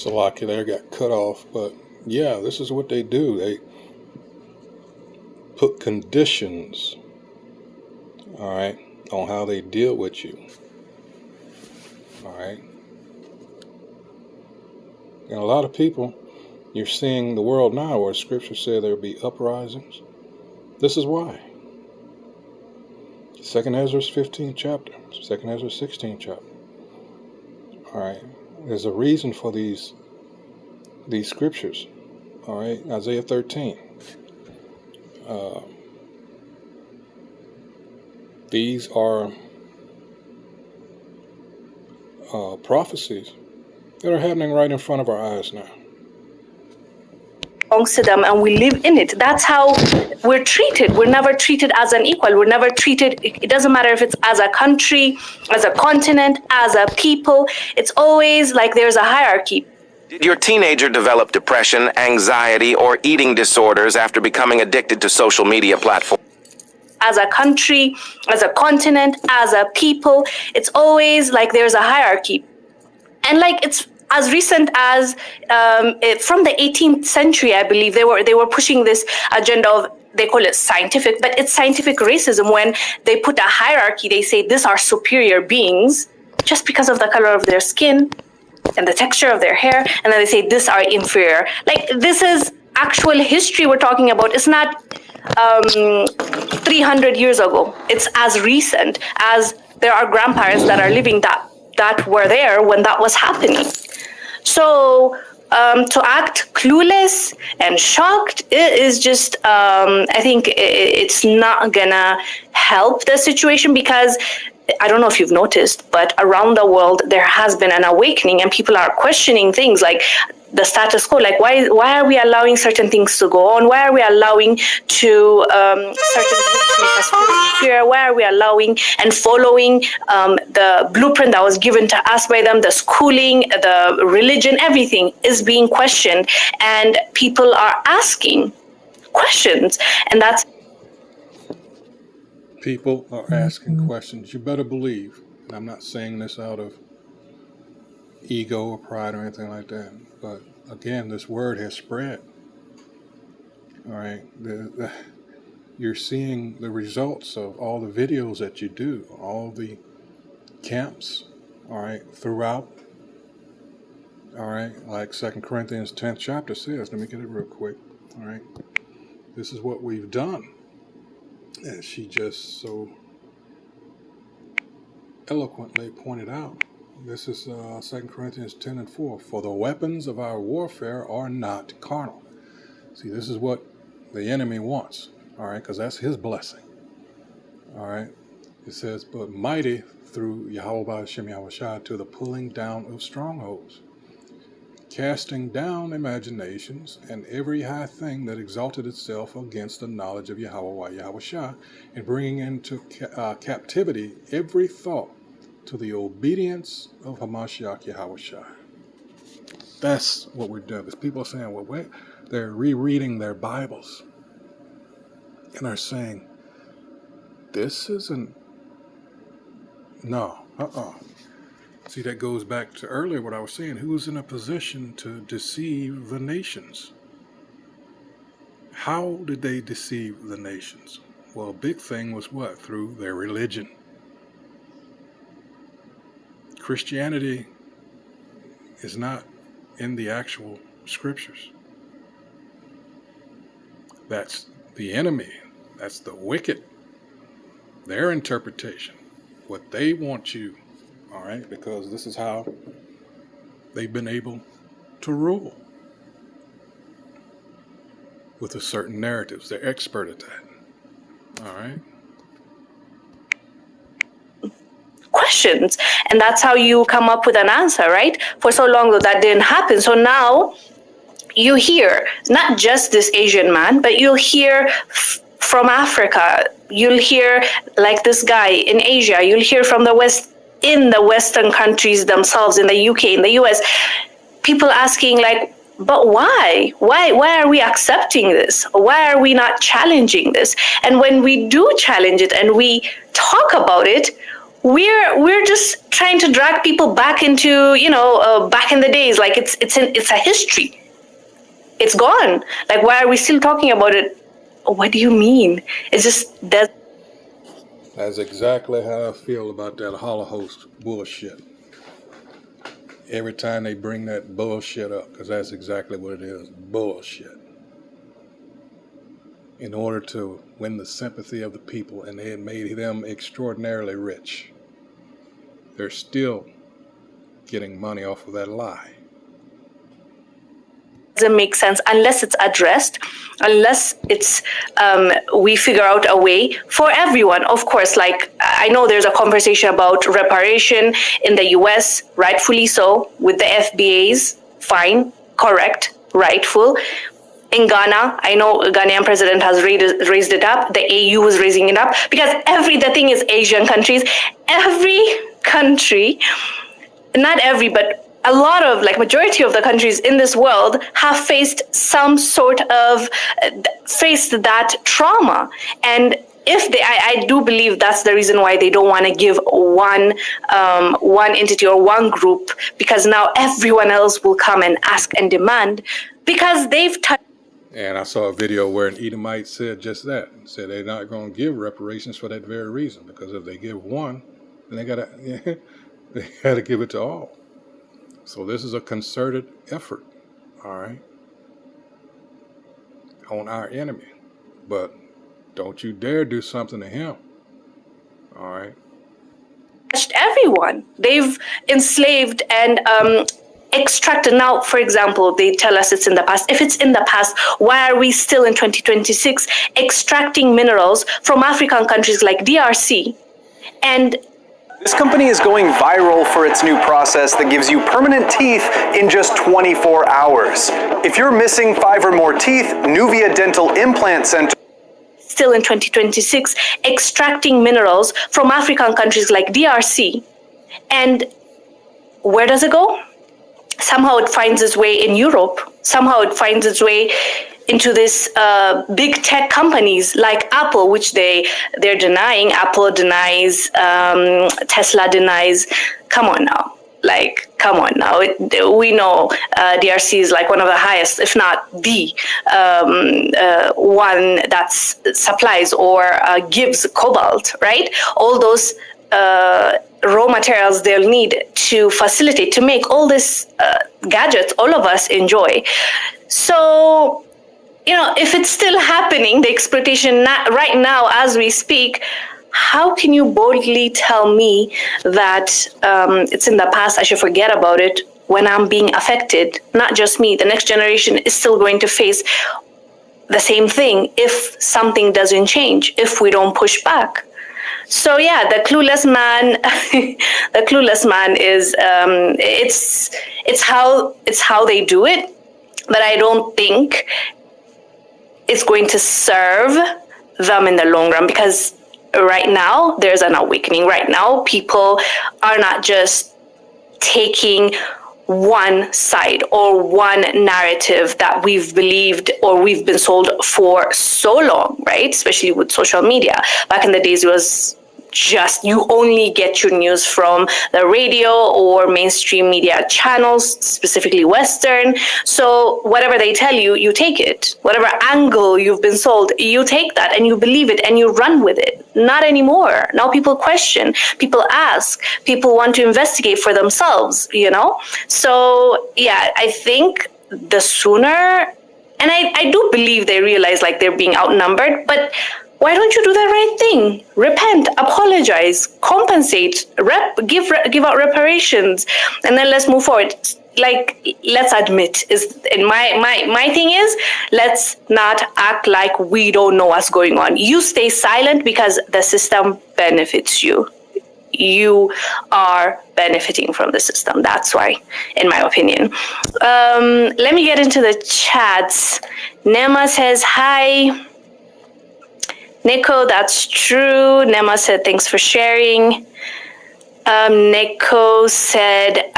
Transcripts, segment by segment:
Salaki there got cut off, but yeah, this is what they do. They put conditions, all right, on how they deal with you, all right. And a lot of people, you're seeing the world now where Scripture said there will be uprisings. This is why. 2nd Ezra 15th chapter, 2nd Ezra 16th chapter. All right, there's a reason for these scriptures. All right, Isaiah 13. These are prophecies that are happening right in front of our eyes now. Belongs to them, and we live in it. That's how we're treated. We're never treated as an equal. We're never treated, it doesn't matter if it's as a country, as a continent, as a people. It's always like there's a hierarchy. Did your teenager develop depression, anxiety, or eating disorders after becoming addicted to social media platforms? As a country, as a continent, as a people, it's always like there's a hierarchy. And like it's as recent as from the 18th century, I believe, they were pushing this agenda of, they call it scientific, but it's scientific racism when they put a hierarchy. They say these are superior beings just because of the color of their skin and the texture of their hair, and then they say these are inferior. Like, this is actual history we're talking about. It's not 300 years ago. It's as recent as there are grandparents that are living that were there when that was happening. So to act clueless and shocked, it is just, I think it's not gonna help the situation, because I don't know if you've noticed, but around the world, there has been an awakening and people are questioning things like the status quo. Like, why are we allowing certain things to go on? Why are we allowing to certain groups to make us feel inferior? Why are we allowing and following the blueprint that was given to us by them? The schooling, the religion, everything is being questioned, and people are asking questions, and that's. People are asking questions. You better believe, and I'm not saying this out of ego or pride or anything like that, but again, this word has spread. All right, you're seeing the results of all the videos that you do, all the camps, all right, throughout. All right, like 2nd Corinthians 10th chapter says, let me get it real quick. All right, this is what we've done. And she just so eloquently pointed out. This is 2 Corinthians 10:4. For the weapons of our warfare are not carnal. See, this is what the enemy wants, all right, because that's his blessing. All right, it says, but mighty through Yahweh B'Hashem Yahushua to the pulling down of strongholds, casting down imaginations and every high thing that exalted itself against the knowledge of Yahweh Yahushua, and bringing into captivity every thought to the obedience of Hamashiach Yahushua. That's what we're doing. Because people are saying, well, wait, they're rereading their Bibles and are saying, this isn't, no, See, that goes back to earlier what I was saying. Who's in a position to deceive the nations? How did they deceive the nations? Well, a big thing was what? Through their religion. Christianity is not in the actual scriptures. That's the enemy. That's the wicked. Their interpretation. What they want you. All right, because this is how they've been able to rule with a certain narratives. They're expert at that. All right. Questions, and that's how you come up with an answer, right? For so long that didn't happen. So now you hear not just this Asian man, but you'll hear from Africa. You'll hear like this guy in Asia. You'll hear from the West. In the Western countries themselves, in the UK, in the US, people asking like, but why? Why are we accepting this? Why are we not challenging this? And when we do challenge it and we talk about it, we're just trying to drag people back into, back in the days. Like it's a history. It's gone. Like, why are we still talking about it? What do you mean? It's just that. That's exactly how I feel about that Holocaust bullshit. Every time they bring that bullshit up, because that's exactly what it is, bullshit. In order to win the sympathy of the people, and they had made them extraordinarily rich. They're still getting money off of that lie. Doesn't make sense unless it's addressed, unless it's we figure out a way for everyone. Of course, like, I know there's a conversation about reparation in the US, rightfully so, with the FBAs. Fine, correct, rightful. In Ghana, I know Ghanaian president has raised it up. The AU is raising it up, because the thing is, Asian countries, every country, not every, but a lot of, like, majority of the countries in this world have faced some sort of, faced that trauma. And if they, I do believe that's the reason why they don't want to give one entity or one group, because now everyone else will come and ask and demand, because they've touched. And I saw a video where an Edomite said just that. Said they're not going to give reparations for that very reason, because if they give one, then they gotta give it to all. So this is a concerted effort, all right, on our enemy. But don't you dare do something to him, all right? Everyone. They've enslaved and extracted. Now, for example, they tell us it's in the past. If it's in the past, why are we still in 2026 extracting minerals from African countries like DRC? And this company is going viral for its new process that gives you permanent teeth in just 24 hours. If you're missing 5 or more teeth, Nuvia Dental Implant Center still in 2026 extracting minerals from African countries like DRC. And where does it go? Somehow it finds its way in Europe. Somehow it finds its way into this big tech companies like Apple, which they're denying. Apple denies, Tesla denies. Come on now. We know DRC is like one of the highest, if not the one that supplies or gives cobalt, right? All those raw materials they'll need to facilitate, to make all this gadgets all of us enjoy. So, if it's still happening, the exploitation right now as we speak, how can you boldly tell me that it's in the past, I should forget about it, when I'm being affected? Not just me, the next generation is still going to face the same thing if something doesn't change, if we don't push back. So yeah, the clueless man, is it's how they do it, but I don't think it's going to serve them in the long run, because right now there's an awakening. Right now, people are not just taking one side or one narrative that we've believed or we've been sold for so long, right? Especially with social media. Back in the days, it was just, you only get your news from the radio or mainstream media channels, specifically Western. So whatever they tell you, you take it. Whatever angle you've been sold, you take that and you believe it and you run with it. Not anymore. Now people question, people ask, people want to investigate for themselves, So yeah, I think the sooner, and I do believe they realize like they're being outnumbered, but why don't you do the right thing? Repent, apologize, compensate, give out reparations, and then let's move forward. Like, let's admit, and my thing is, let's not act like we don't know what's going on. You stay silent because the system benefits you. You are benefiting from the system. That's why, in my opinion. Let me get into the chats. Nema says, hi. Nico, that's true. Nema said, thanks for sharing. Nico said,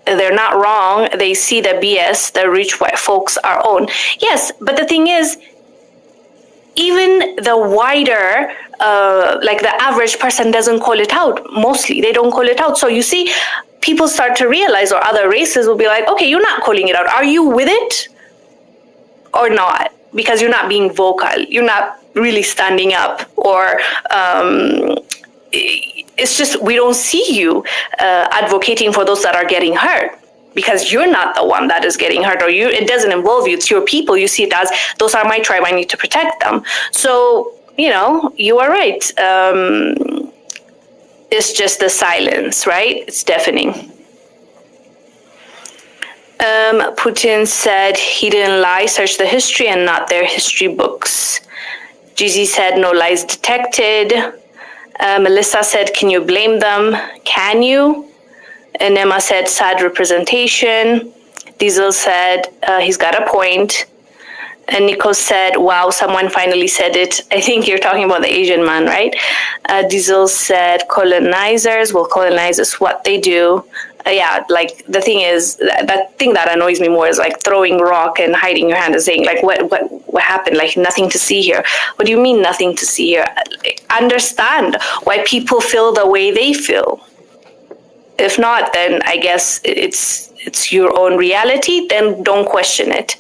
they're not wrong. They see the BS the rich white folks are on. Yes, but the thing is, even the wider, like the average person doesn't call it out. Mostly, they don't call it out. So you see, people start to realize, or other races will be like, okay, you're not calling it out. Are you with it or not? Because you're not being vocal. You're not really standing up, or it's just we don't see you advocating for those that are getting hurt. Because you're not the one that is getting hurt, or it doesn't involve you. It's your people. You see it as, those are my tribe. I need to protect them. So, you are right. It's just the silence, right? It's deafening. Putin said he didn't lie. Search the history and not their history books. Gigi said no lies detected. Melissa said, can you blame them? Can you? And Emma said, sad representation. Diesel said, he's got a point. And Nico said, wow, someone finally said it. I think you're talking about the Asian man, right? Diesel said, colonizers will colonize us, what they do. Yeah, like the thing is, that thing that annoys me more is like throwing rock and hiding your hand and saying like, what happened? Like nothing to see here. What do you mean nothing to see here? Understand why people feel the way they feel. If not, then I guess it's your own reality, then don't question it.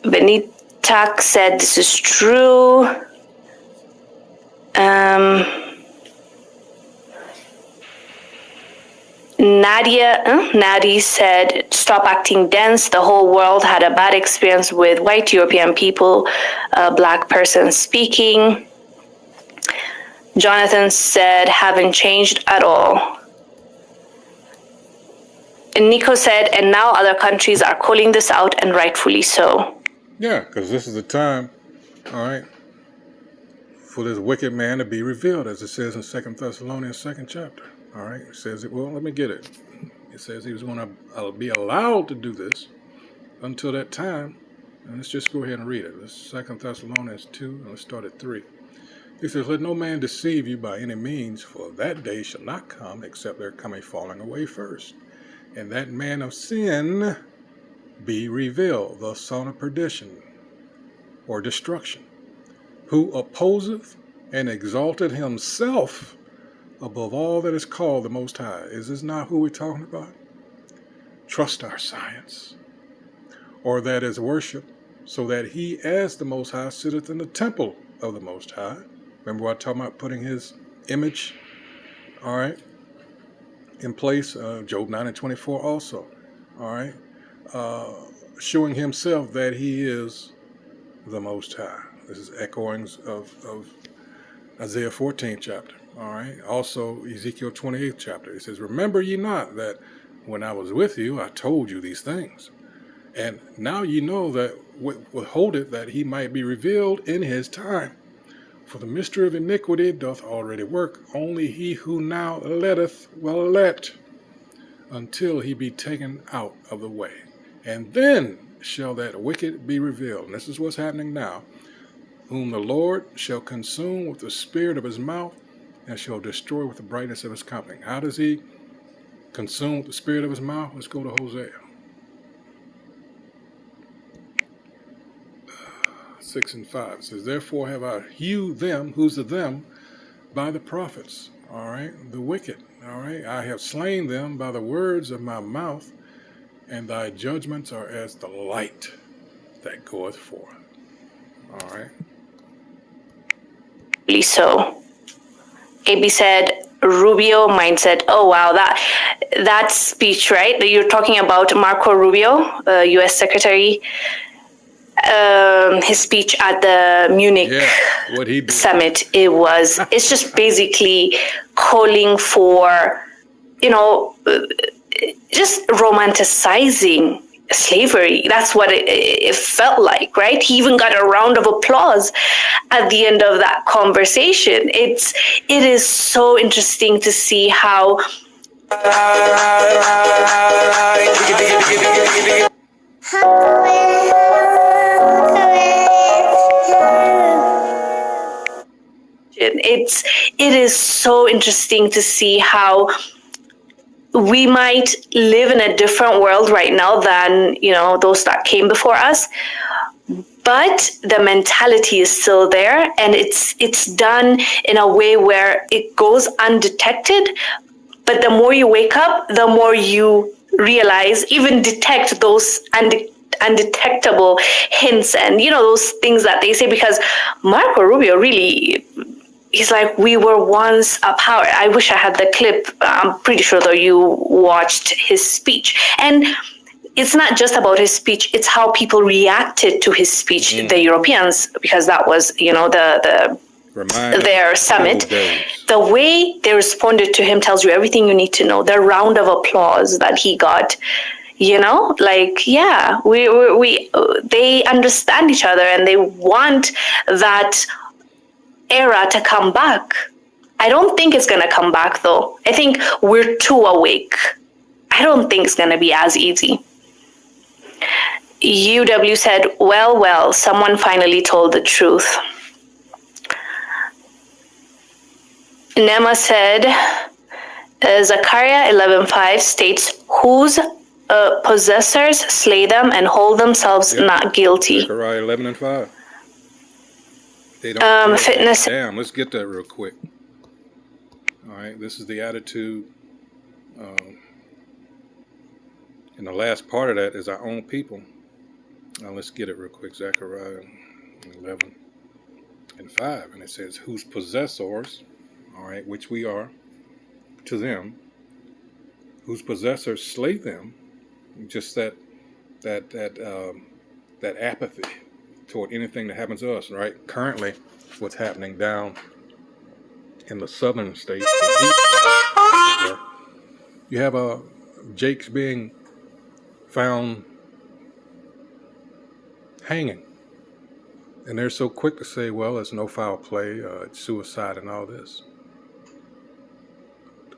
Benita said this is true. Nadia said, stop acting dense. The whole world had a bad experience with white European people, black person speaking. Jonathan said, haven't changed at all. And Nico said, and now other countries are calling this out, and rightfully so. Yeah, because this is the time, all right, for this wicked man to be revealed, as it says in 2 Thessalonians 2nd chapter. All right, it says, well, let me get it. It says he was going to be allowed to do this until that time. And let's just go ahead and read it. It's 2 Thessalonians 2, and let's start at 3. He says, let no man deceive you by any means, for that day shall not come except there come a falling away first. And that man of sin be revealed, the son of perdition, or destruction, who opposeth and exalted himself above all that is called the Most High. Is this not who we're talking about? Trust our science, or that is worship, so that he as the Most High sitteth in the temple of the Most High. Remember what I talking about, putting his image, all right, in place, Job 9:24 also, all right, showing himself that he is the Most High. This is echoings of Isaiah 14th chapter, all right. Also, Ezekiel 28th chapter. It says, remember ye not that when I was with you, I told you these things. And now ye know that withholdeth that he might be revealed in his time. For the mystery of iniquity doth already work. Only he who now letteth will let until he be taken out of the way. And then shall that wicked be revealed. And this is what's happening now. Whom the Lord shall consume with the spirit of his mouth and shall destroy with the brightness of his coming. How does he consume with the spirit of his mouth? Let's go to Hosea 6:5. It says, therefore have I hewed them, who's the them, by the prophets, all right, the wicked, all right. I have slain them by the words of my mouth, and thy judgments are as the light that goeth forth. All right. So, AB said, Rubio, mine said, oh wow, that speech, right? That you're talking about Marco Rubio, U.S. Secretary, his speech at the Munich what he did. summit. It's just basically calling for, just romanticizing slavery. That's what it felt like, right? He even got a round of applause at the end of that conversation. It is so interesting to see how it is so interesting to see how we might live in a different world right now than, those that came before us. but the mentality is still there, and it's done in a way where it goes undetected. But the more you wake up, the more you realize, even detect those undetectable hints and those things that they say. Because Marco Rubio really, he's like, we were once a power. I wish I had the clip. I'm pretty sure though you watched his speech. And it's not just about his speech, it's how people reacted to his speech, the Europeans, because that was, their summit. The way they responded to him tells you everything you need to know. The round of applause that he got, yeah, we they understand each other and they want that era to come back. I don't think it's gonna come back though. I think we're too awake. I don't think it's gonna be as easy. UW said, well, someone finally told the truth. Nema said, Zechariah 11:5 states, whose possessors slay them and hold themselves not guilty. Zechariah 11:5. They don't fitness. Damn, let's get that real quick. All right, this is the attitude. And the last part of that is our own people. Now let's get it real quick. Zechariah 11:5. And it says, whose possessors, all right, which we are, to them, whose possessors slay them. Just that apathy toward anything that happens to us, right? Currently, what's happening down in the southern states, you have Jake's being found hanging. And they're so quick to say, well, it's no foul play, it's suicide and all this.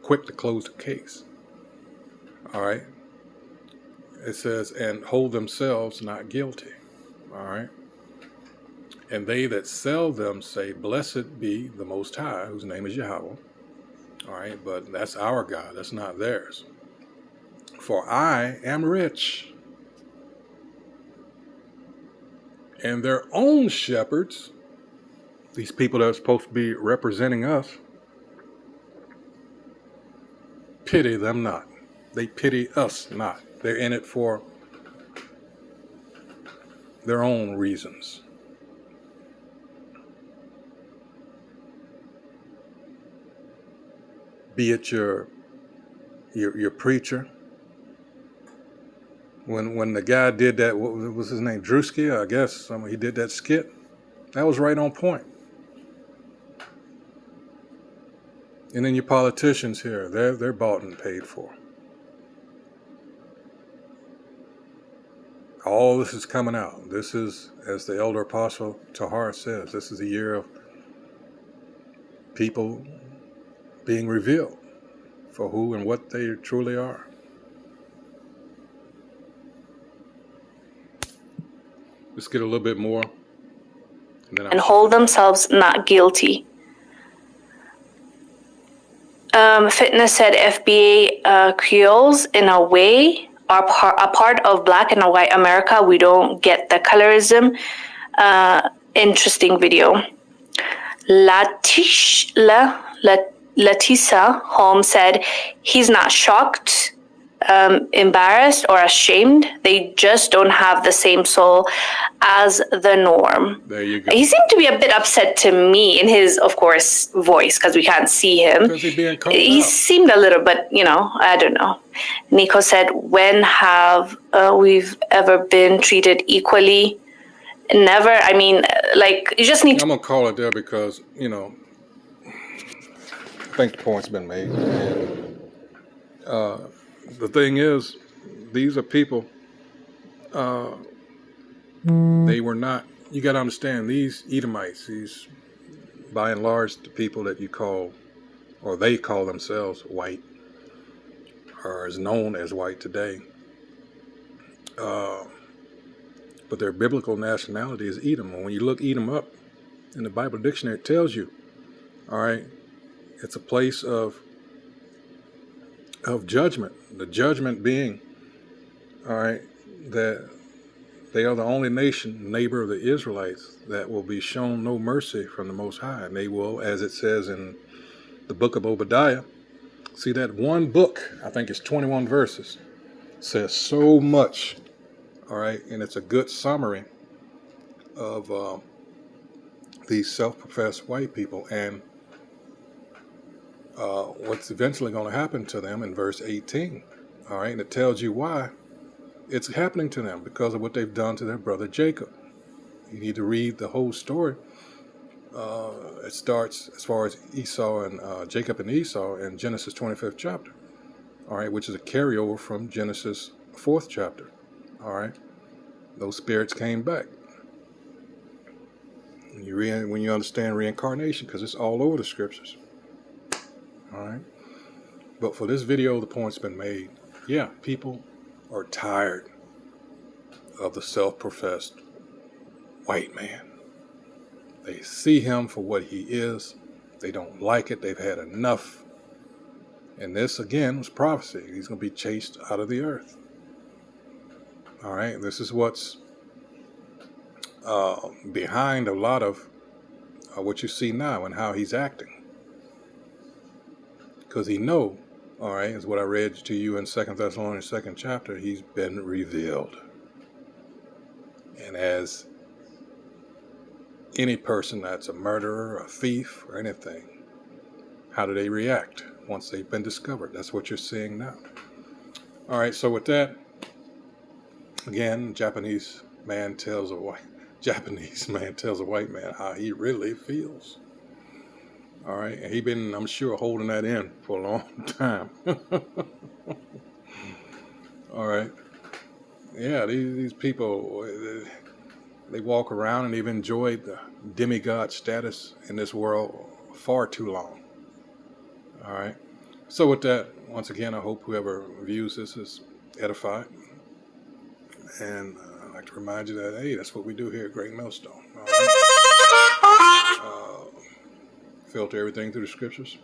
Quick to close the case. All right. It says, and hold themselves not guilty. All right. And they that sell them say, blessed be the Most High, whose name is Yahweh. All right. But that's our God. That's not theirs. For I am rich. And their own shepherds, these people that are supposed to be representing us, pity them not. They pity us not. They're in it for their own reasons. Be it your preacher. When the guy did that, what was his name? Drewski, I guess. He did that skit. That was right on point. And then your politicians here, they're bought and paid for. All this is coming out. This is, as the elder apostle Tahar says, this is a year of people being revealed for who and what they truly are. Let's get a little bit more. And hold themselves not guilty. Fitness said FBA Creoles, in a way, are a part of Black and white America. We don't get the colorism. Interesting video. Latisa Holmes said he's not shocked, embarrassed, or ashamed. They just don't have the same soul as the norm. There you go. He seemed to be a bit upset to me in his, of course, voice, because we can't see him. Because he's being called He out. seemed a little bit, I don't know. Nico said, when have we've ever been treated equally? Never. I mean, you just need to... I'm going to call it there because, I think the point's been made. And the thing is, these are people, they were not, you got to understand, these Edomites, these, by and large, the people that you call, or they call themselves white, or is known as white today, but their biblical nationality is Edom. And when you look Edom up in the Bible dictionary, it tells you, all right, it's a place of judgment. The judgment being, all right, that They are the only nation, neighbor of the Israelites, that will be shown no mercy from the Most High. And they will, as it says in the book of Obadiah, see that one book, I think it's 21 verses, says so much, all right? And it's a good summary of these self-professed white people and what's eventually going to happen to them in verse 18, all right? And it tells you why it's happening to them, because of what they've done to their brother Jacob. You need to read the whole story. It starts as far as Esau and Jacob and Esau in Genesis 25th chapter, all right, which is a carryover from Genesis 4th chapter, all right. Those spirits came back. When you understand reincarnation, because it's all over the scriptures, all right. But for this video, the point's been made. Yeah, people are tired of the self-professed white man. They see him for what he is. They don't like it. They've had enough. And this, again, was prophecy. He's going to be chased out of the earth. All right. This is what's behind a lot of what you see now and how he's acting. Because he know, all right, is what I read to you in 2 Thessalonians 2nd chapter, he's been revealed. And as any person that's a murderer, a thief, or anything, how do they react once they've been discovered? That's what you're seeing now. All right, so with that, again, Japanese man tells a white man how he really feels. All right, and he's been, I'm sure, holding that in for a long time. All right, yeah, these people, they walk around and they've enjoyed the demigod status in this world far too long. All right. So with that, once again, I hope whoever views this is edified. And I'd like to remind you that, hey, that's what we do here at Great Millstone. All right? Filter everything through the scriptures.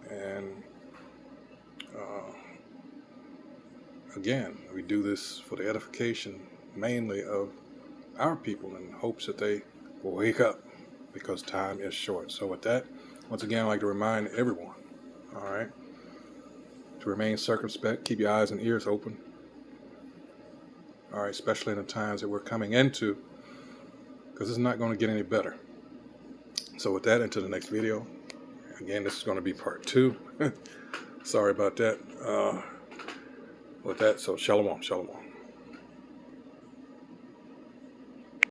And again, we do this for the edification mainly of our people in hopes that they will wake up, because time is short. So with that, once again, I'd like to remind everyone, all right, to remain circumspect, keep your eyes and ears open, all right, especially in the times that we're coming into, because it's not going to get any better. So with that, into the next video. Again, this is going to be part 2. Sorry about that. With that, so shalom, shalom.